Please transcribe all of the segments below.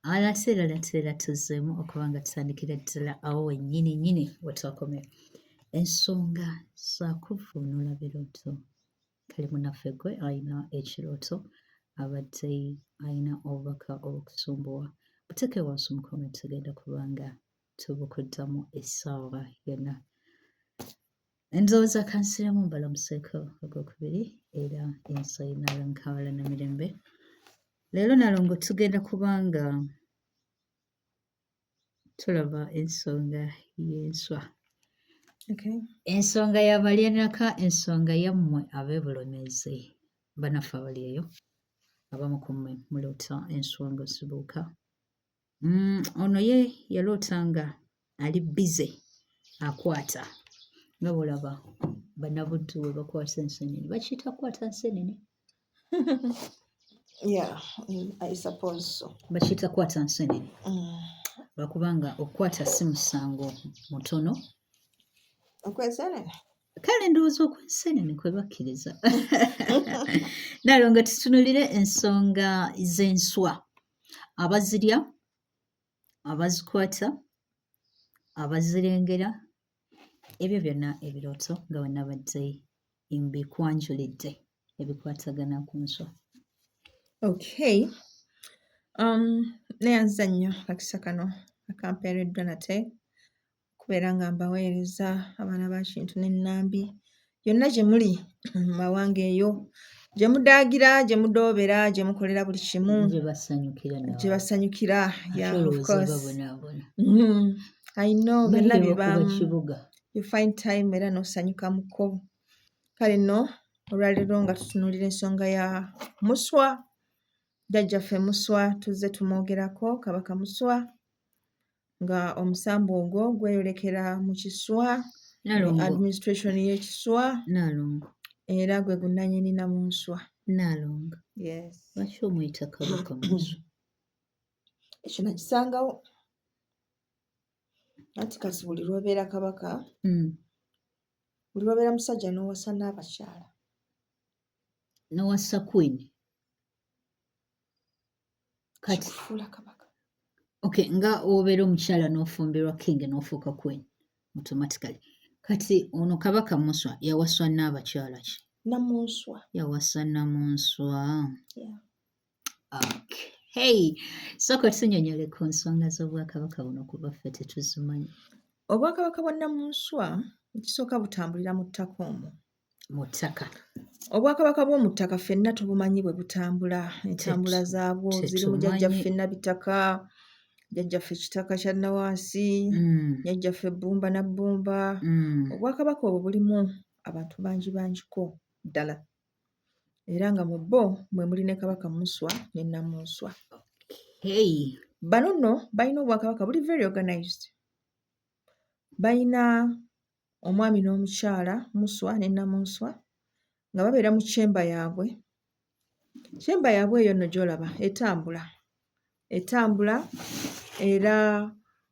Alateera tuzzeemu okuba nga tutandikira ddala awo wennyini we twakomera. Ensonga za kuvvuunula birooto. Kale munnaffe gwe alina ekirooto abadde alina obubaka obukusumbuwa. Buteeke wansi omukono tugenda kuba nga tubukuddamu essaawa yonna. Ndowooza kansiramu mbalamuseeko ogwokubiri era ensi nalonkaawala na mirembe. Leero nalongo tugenda kuba nga tulaba ensonga y'enswa. Okay. Ensonga y'abalyanaka, ensonga yammwe ab'ebulomeezi. Bannaffe abali eyo abamu ku mmwe muloota enswa nga zibuuka. Ono ye yaloota nga ali bize akwata. Nga bw'olaba bannabuddu we bakwata enseenene bakiyita kukwata nseenene. Yeah, I suppose so. Bakiyita kukwata nseenene. Lwakubanga okukwata si musango mutono. Okw'enseenene? Kale ndowooza okw'enseenene kwe bakkiriza. Nalonga tutunulire ensonga z'enswa. Abazirya, abazikwata, abazirengera, ebyo byonna ebirooto nga bwe nabadde mbikwanjulidde ebikwatagana ku nswa. Okay. Neeyanza nnyo akisa kano akampeereddwa nate okubeera nga mbaweereza abaana ba Kintu n'Ennambi yonna gye muli mu mawanga eyo, gye mudaagira, gye mudoobera, gye mukolera buli kimu, gye basanyukira. Yeah, of course. I know byonna bibaamu. You find time era n'osanyuka muko. Kale nno olwaleero nga tutunuulira ensonga ya Muswa. Jjajjaffe Muswa tuzze tumwogerako, Kabaka Muswa nga omusambu ogwo gweyolekera mu Kiswa, administration y'Ekiswa era gwe gunnannyini Namunswa. Naalongo. Yes. Lwaki omuyita Kabaka Muswa? Ekyo nakisangawo. Anti kasi buli lw'obeera kabaka, buli lw'obeera musajja n'owasa n'abakyala. N'owassa Queen. Kati kikufuula kabaka. Okay, nga obeera omukyala n'ofumbirwa king n'ofuuka Queen automatically. Kati ono Kabaka Muswa yawaswa n'abakyala ki? Namunswa. Yawasa Namunswa. Yeah. Okay. Sooka tunyonyole ku nsonga z'Obwakabaka buno kuba ffe tetuzimanyi. Obwakabaka bwa Namunswa ekisooka butambulira mu ttaka omwo. Mu ttaka. Obwakabaka bw'omu ttaka ffenna tubumanyi bwe butambula. Entambula zaabwo ziri mu jjajjaffe Nabitaka, jjajjaffe Kitaka kya Nawansi, jjajjaffe Bbumba na Bbumba. Obwakabaka obwo bulimu abantu bangiko ddala. Era nga mu bo mwe muli ne Kabaka Muswa ne Namunswa. Hey. Bano nno balina obwakabaka buli very organized. Balina omwami n'omukyala Muswa ne Namunswa nga babeera mu chamber yaabwe. Chamber yaabwe eyo nno gy'olaba etambula era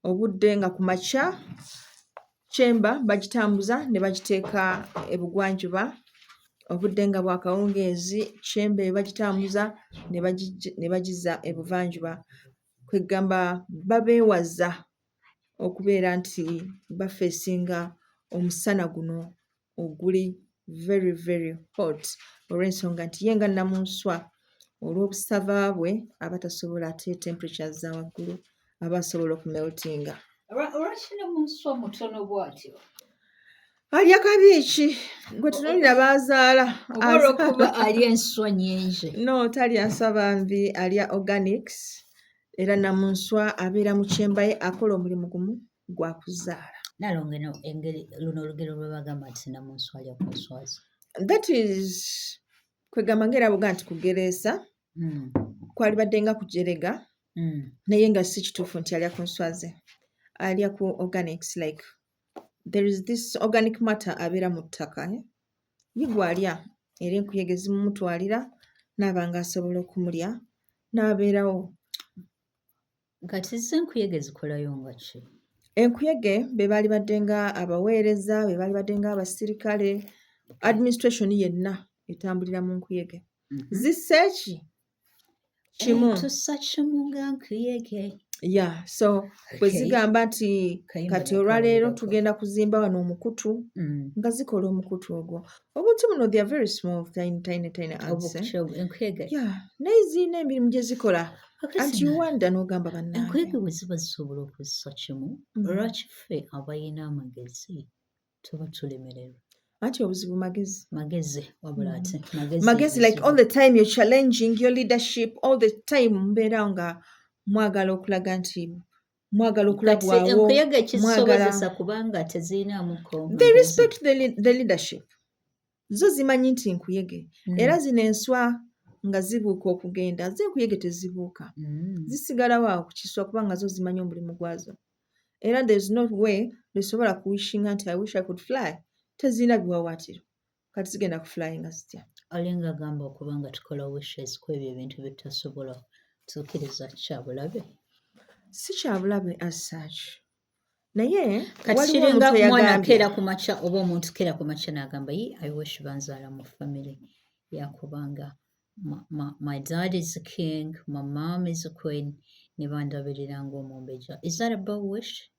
obudde nga ku makya chamber bagitambuza ne bagiteeka ebugwanjuba. Obudde nga bwa kawungeezi chamber bagitambuza ne bagizza ebuvanjuba. Kwe ggamba babeewaza okubeera nti bafeesinga omusana guno oguli very very hot olw'ensonga nti ye nga Namunswa olw'obusava bwe aba tasobola ate temperatures za waggulu aba asobola okumeltinga. Lwaki Namunswa mutono bw'atyo? Alya kabiiki gwe tunuulira baazaala. Oba olw'okuba alya enswa nnyingi? No, talya nswa bambi, alya organics. Era Namunswa abeera mu chamber ye akola omulimu gumu gwa kuzaala. Nalongo eno engeri luno olugero lwe bagamba nti Namunswa alya ku nswa ze. That is kwegamba ng'era buga nti kugereesa kwalibadde nga kujerega naye nga si kituufu nti alya ku nswa ze. Alya ku organics like there is this organic matter abeera mu ttaka ye gw'alya era enkuyege zimumutwalira n'aba nga asobola okumulya n'abeerawo. Kati z'enkuyege zikolayo nga ki? Enkuyege be baali badde nga abaweereza, be baali badde nga abasirikale, administration yenna etambulira mu nkuyege. Zisse ki? kimu. Tussa kimu nga nkuyege. Yeah, so bwe zigamba nti Kayimba kati olwaleero nakawulirako. tugenda kuzimba wano omukutu nga zikola omukutu ogwo. Obuti buno they are very small, tiny ants. Enkuyege. Yeah, naye zirina emirimu gye zikola. Kakati Anti you wonder n'ogamba bannange. enkuyege bwe ziba zisobola okuzisa kimu lwaki ffe abalina amagezi tuba tulemererwa? Anti obuzibu magezi. Magezi wabula ate Magezi like all the time you're challenging your leadership, all the time mbeera nga mwagala okulaga nti mwagala okulabwawo. enkuyege kisobozesa kubanga teziinaamuko They respect the leadership. Zo zimanyi nti nkuyege. Era zino enswa nga zibuuka okugenda, ze enkuyege tezibuuka. Zisigalawo awo ku kiswa kubanga zo zimanyi omulimu gwazo. Era there's no way zisobola kuwishinga nti I wish I could fly. Tezirina biwawaatiro. Kati zigenda kuflyinga zitya. Alinga gamba okubanga tukola wishes ku ebyo ebintu bye tutasobola tukkiriza kyabulabe. Si kyabulabe as such. Naye kati kiringa mwana keera ku makya oba omuntu keera ku makya n'agamba I wish banzaala mu family yakubanga my dad is a king, my mom is a queen, ne bandabirira ng'omumbejja. Is that about wish?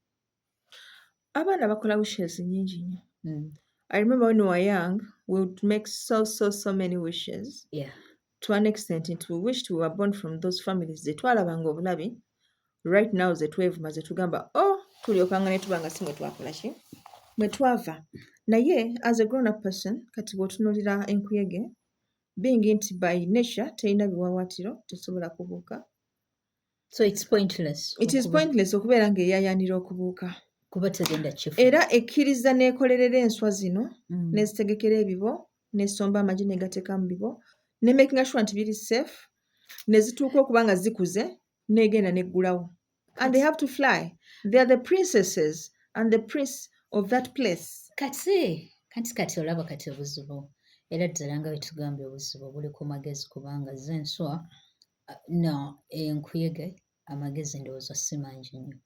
Abaana bakola wishes nyingi nnyo. I remember when we were young, we would make so many wishes. Yeah. To an extent, we wished we were born from those families. Ze twalabanga obulabi. Right now, ze twevuma ze tugamba, tulyokanga ne tubanga si mwe twakola ki? Mwe twava. Naye, as a grown-up person, kati bw'otunuulira enkuyege, being nti by nature, terina biwawaatiro, tesobola kubuuka. So it's pointless. It is pointless okubeera ng'eyayaanira okubuuka. Kuba tegenda kifu. Era ekkiriza n'ekolerera enswa zino, n'ezitegekera ebibo, n'esomba amagi n'egateeka mu bibo, ne making sure nti biri safe, ne zituuka okuba nga zikuze, n'egenda n'eggulawo. And they have to fly. They are the princesses and the prince of that place. Kati olaba kati obuzibu. Era ddala nga bwe tugambye obuzibu buli ku magezi kubanga z'enswa enkuyege amagezi ndowooza si mangi nnyo.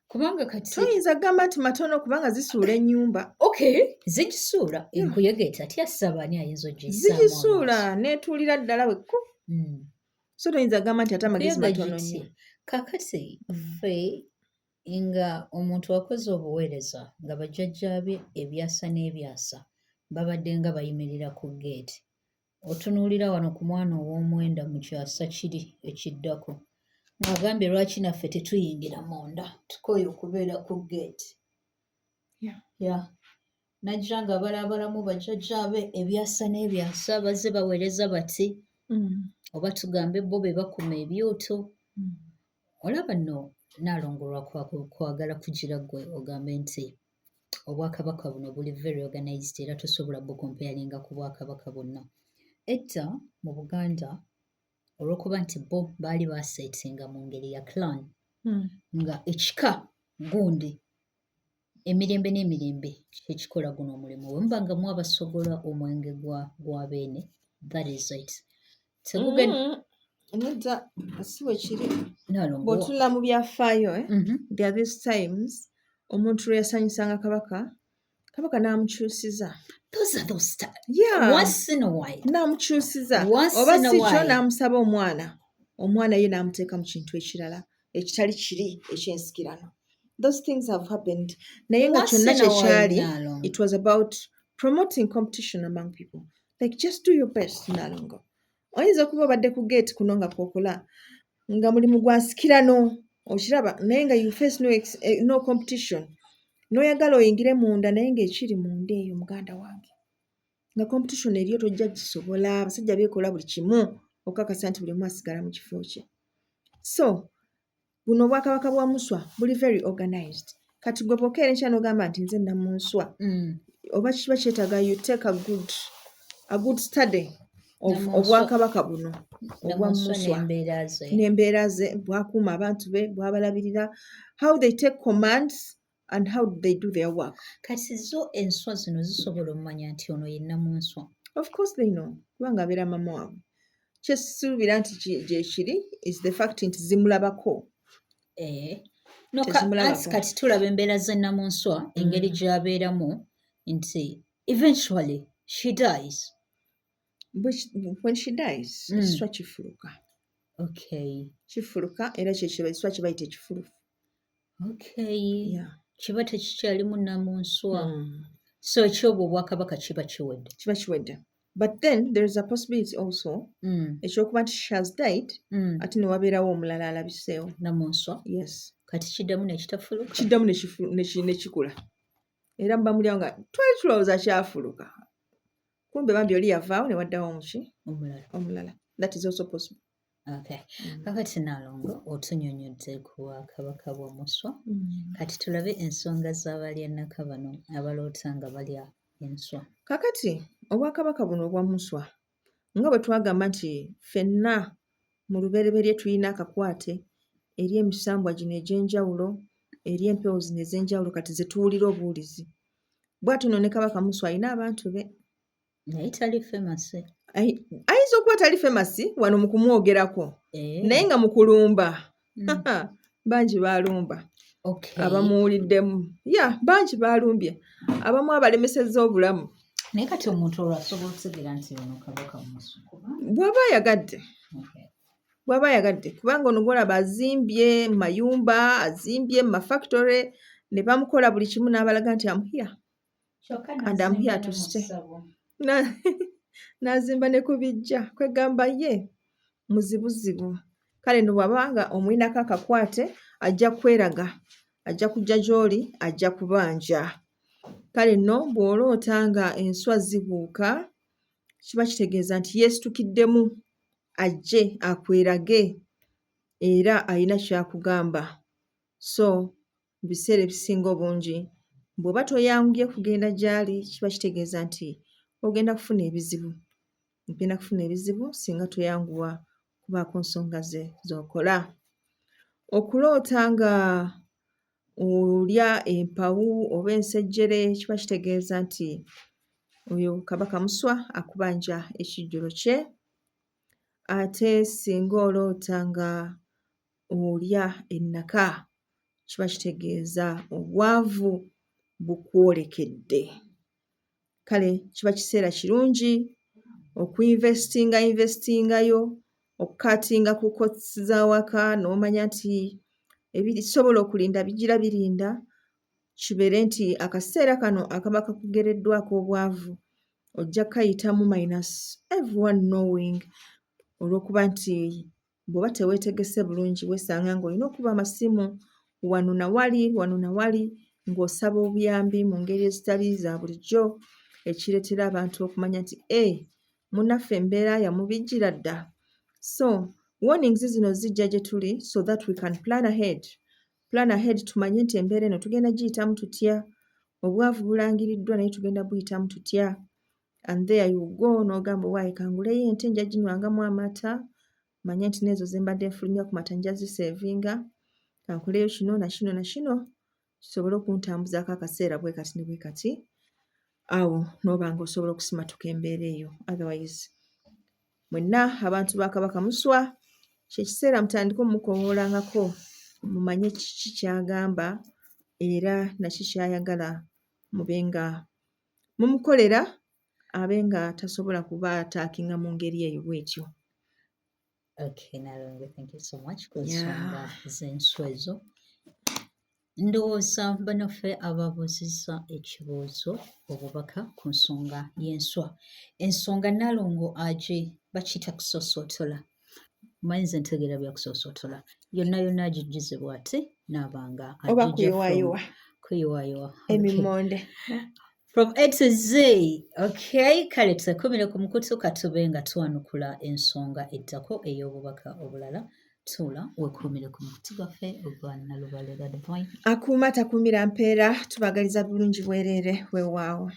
Kubanga kati toyinza kugamba nti matono kubanga zisuula ennyumba. Okay, zigisuula enkuyege tatya ssaba ani ayinza ogiyisaamu zigisuula n'etuulira ddala wekku. So toyinza kugamba nti ate amagezi matono nnyo. Kakati ffe nga omuntu akoze obuweereza nga bajjajjaabe ebyasa n'ebyasa babadde nga bayimirira ku geeti. Otunuulira wano ku mwana ow'omwenda mu kyasa kiri ekiddako. Agambye lwaki naffe tetuyingira munda tukooye okubeera ku geeti. Najja nga balaabalamu bajjajjaabe ebyasa n'ebyasa bazze baweereza bati oba tugambe bo be bakuma ebyoto. Olaba nno Nnaalongo kwagala kugira ggwe ogambe nti obwakabaka buno buli very organized era tosobola bukompayalinga ku bwakabaka bonna. Edda mu Buganda olw'okuba nti bo baali baseetinga mu ngeri ya clan nga ekika gundi emirembe n'emirembe ekikola guno omulimu bwe muba nga mwabasogola omwenge gwa beene, that is it. Nedda si bwe kiri. Bw'otuula mu byafaayo there are these times omuntu lwe yasanyusanga kabaka n'amukyusiza. Those are those times. Yeah. Once in a while. N'amukyusiza. Oba si kyo n'amusaba omwana ye n'amuteeka mu kintu ekirala ekitali kiri ekyensikirano. Those things have happened. Naye nga kyonna kye kyali, it was about promoting competition among people. Like just do your best, Nnaalongo. Oyinza okuba obadde ku geeti kuno nga kwokola nga mulimu gwa nsikirano okiraba naye nga you face no competition. N'oyagala oyingire munda naye ng'ekiri munda eyo muganda wange. Nga competition eriyo tojja gisobola, abasajja beekola buli kimu okukakasa nti buli omu asigala mu kifo kye. So, buno obwakabaka bwa Muswa buli very organized. Kati gwe bw'okeera enkya n'ogamba nti nze Namunswa. Oba kiba kyetaaga you take a good study obwakabaka buno obwa Muswa n'embeera ze bwakuuma abantu be bwabalabirira how they take commands and how they do their work. Kati zo enswa zino zisobola omumanya nti ono ye Namunswa. Of course they know kubanga abeera mama waabwe. Kyesuubira nti gye kiri is the fact nti zimulabako. No, kati tulaba embeera ze Namunswa engeri gy'abeeramu nti eventually she dies. When she dies, ekiswa kifuuka. Okay. Kifuluka era kyekiswa kye bayita ekifulufu. Okay. Yeah. Kiba tekikyalimu nnamunswa. Mm. So ekyobwo obwakabaka kiba kiwedde. Kiba kiwedde. But then there is a possibility also ekyokuba nti she has died ate ne wabeerawo omulala alabiseewo. Nnamunswa. Yes. Kati kiddamu nekitafuluka. Kiddamu ne kikula. Era muba mulyawo nga twali tulowooza kyafuluka. Kumbe bambi oli yavaawo ne waddawo muki? Omulala. That is also possible. Okay. Kakati Nalongo otunnyonnyodde ku Bwakabaka bw'Omuswa. Kati tulabe ensonga z'abalya nnaka bano abaloota nga balya enswa. Kakati Obwakabaka buno obwa Muswa nga bwe twagamba nti ffenna mu lubereberye tulina akakwate eri emisambwa gino egy'enjawulo, eri empewo zino ez'enjawulo kati ze tuwulira obuwulizi. Bw'atyo nno ne Kabaka Muswa alina abantu be. Naye tali famous. Ayinza okuba tali famous wano mu kumwogerako. Naye nga mu kulumba. Bangi baalumba. Okay. Abamuwuliddemu. Bangi baalumbye. Abamu abalemesezza obulamu. Naye kati omuntu olwo asobola okutegeera nti ono Kabaka Muswa bw'aba ayagadde. Bw'aba ayagadde kubanga ono gw'olaba azimbye mu mayumba, azimbye mu mafactory ne bamukola buli kimu n'abalaga nti I'm here. And I'm here to stay. N'azimba ne ku bijja kwegamba ye muzibuzibu. Kale no bw'abanga omuyinako akakwate ajja kweraga, ajja kujja gy'oli, ajja kubanja. Kale nno bw'oloota nga enswa zibuuka kiba kitegeeza nti yeesitukiddemu ajje akwerage era alina ky'akugamba. So mu biseera ebisinga obungi bw'oba toyanguye kugenda gy'ali kiba kitegeeza nti ogenda kufuna ebizibu. Ogenda kufuna ebizibu singa toyanguwa kubaako nsonga ze z'okola. Okuloota nga olya empawu oba ensejjere kiba kitegeeza nti oyo Kabaka Muswa akubanja ekijjulo kye. Ate singa oloota nga olya ennaka kiba kitegeeza obwavu bukwolekedde. Kale kiba kiseera kirungi investingayo, okukaatinga ku kkosi z'awaka n'omanya nti ebisobola okulinda bigira birinda, kibeere nti akaseera kano akaba kakugereddwako obwavu ojja kayitamu minus everyone knowing olw'okuba nti bw'oba teweetegese bulungi weesanga ng'olina okuba amasimu wano na wali ng'osaba obuyambi mu ngeri ezitali za bulijjo ekireetera abantu okumanya nti munnaffe embeera yamubijjira dda. So warnings zino zijja gye tuli so that we can plan ahead. Plan ahead tumanye nti embeera eno tugenda giyitamu tutya, obwavu bulangiriddwa naye tugenda buyitamu tutya. And there you go n'ogamba waayi kanguleyo ente nja ginywangamu amata, manye nti n'ezo ze mbadde nfulumya ku mata nja ziseevinga, kankuleyo kino na kino na kino kisobole okuntambuzaako akaseera bwe kati ne bwe kati. Awo n'oba ng'osobola okusimatuka embeera eyo. Otherwise mwenna abantu ba Kabaka Muswa kye kiseera mutandike omukowolangako mumanye kiki ky'agamba era naki ky'ayagala mube nga mumukolera abe nga tasobola kuba ataakinga mu ngeri eyo bw'etyo. Okay, Nalongo, thank you so much ku nsonga z'enswa ezo. Ndowooza banaffe ababuuzizza ekibuuzo obubaka ku nsonga y'enswa. Ensonga Nalongo agi bakiyita kusoosootola. Mmanyi nze ntegeera bya kusoosootola. Yonna agijjuzibwa ate n'abanga oba kuyiwayiwa emimonde. From A to Z. Okay, kale tukumire ku mukutu katube nga twanukula ensonga eddako ey'obubaka obulala. Tuula weekuumire ku mukutu gwaffe ogwa Nalubaale Divine. Akuuma takuumira mpeera, tubagaliza bulungi bwereere weewaawo.